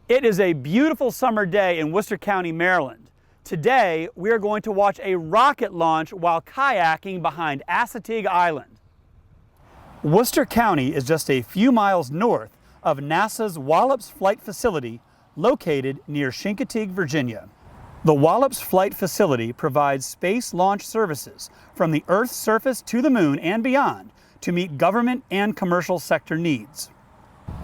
It is a beautiful summer day in Worcester County, Maryland. Today, we are going to watch a rocket launch while kayaking behind Assateague Island. Worcester County is just a few miles north of NASA's Wallops Flight Facility, located near Chincoteague, Virginia. The Wallops Flight Facility provides space launch services from the Earth's surface to the moon and beyond to meet government and commercial sector needs.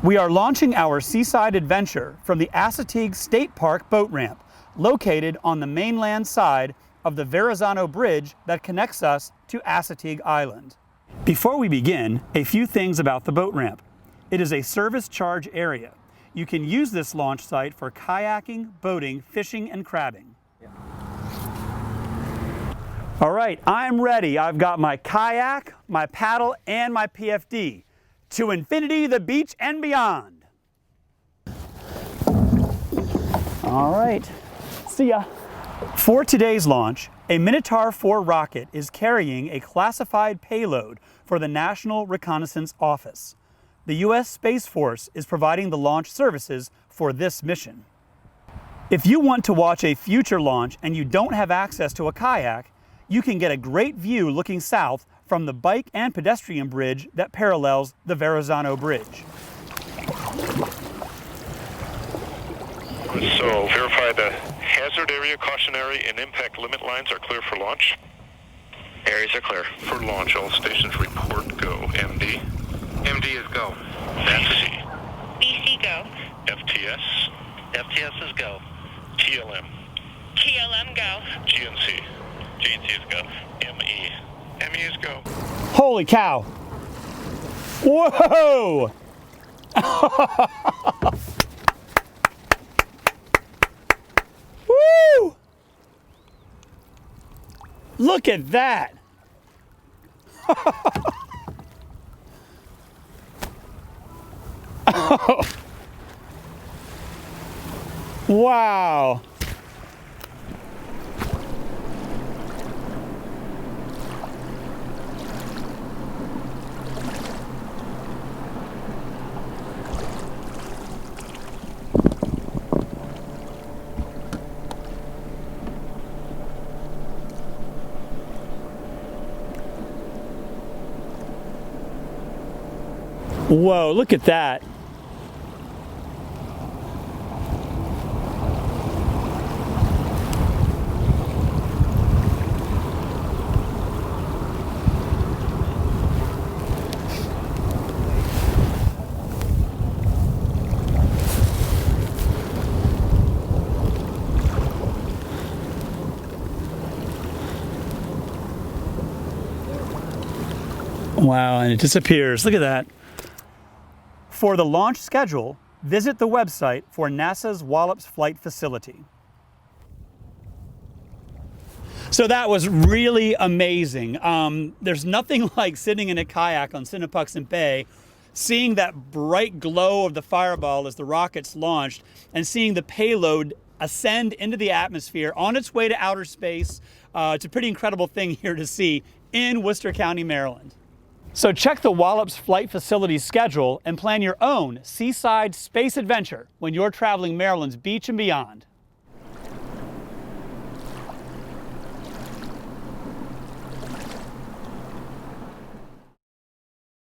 We are launching our seaside adventure from the Assateague State Park boat ramp, located on the mainland side of the Verrazano Bridge that connects us to Assateague Island. Before we begin, a few things about the boat ramp. It is a service charge area. You can use this launch site for kayaking, boating, fishing, and crabbing. All right, I'm ready. I've got my kayak, my paddle, and my PFD. To infinity, the beach, and beyond. All right, see ya. For today's launch, a Minotaur 4 rocket is carrying a classified payload for the National Reconnaissance Office. The U.S. Space Force is providing the launch services for this mission. If you want to watch a future launch and you don't have access to a kayak, you can get a great view looking south from the bike and pedestrian bridge that parallels the Verrazano Bridge. So verify the hazard area, cautionary, and impact limit lines are clear for launch. Areas are clear. For launch, all stations report go. MD. MD is go. BC. BC go. FTS. FTS is go. TLM. TLM go. GNC. GNC is go. ME. ME is go. Holy cow! Whoa! Woo! Look at that! Wow! Whoa, look at that. Wow, and it disappears. Look at that. For the launch schedule, visit the website for NASA's Wallops Flight Facility. So that was really amazing. There's nothing like sitting in a kayak on Sinapatuxent Bay, seeing that bright glow of the fireball as the rocket's launched, and seeing the payload ascend into the atmosphere on its way to outer space. It's a pretty incredible thing here to see in Worcester County, Maryland. So check the Wallops Flight Facility schedule and plan your own seaside space adventure when you're traveling Maryland's beach and beyond.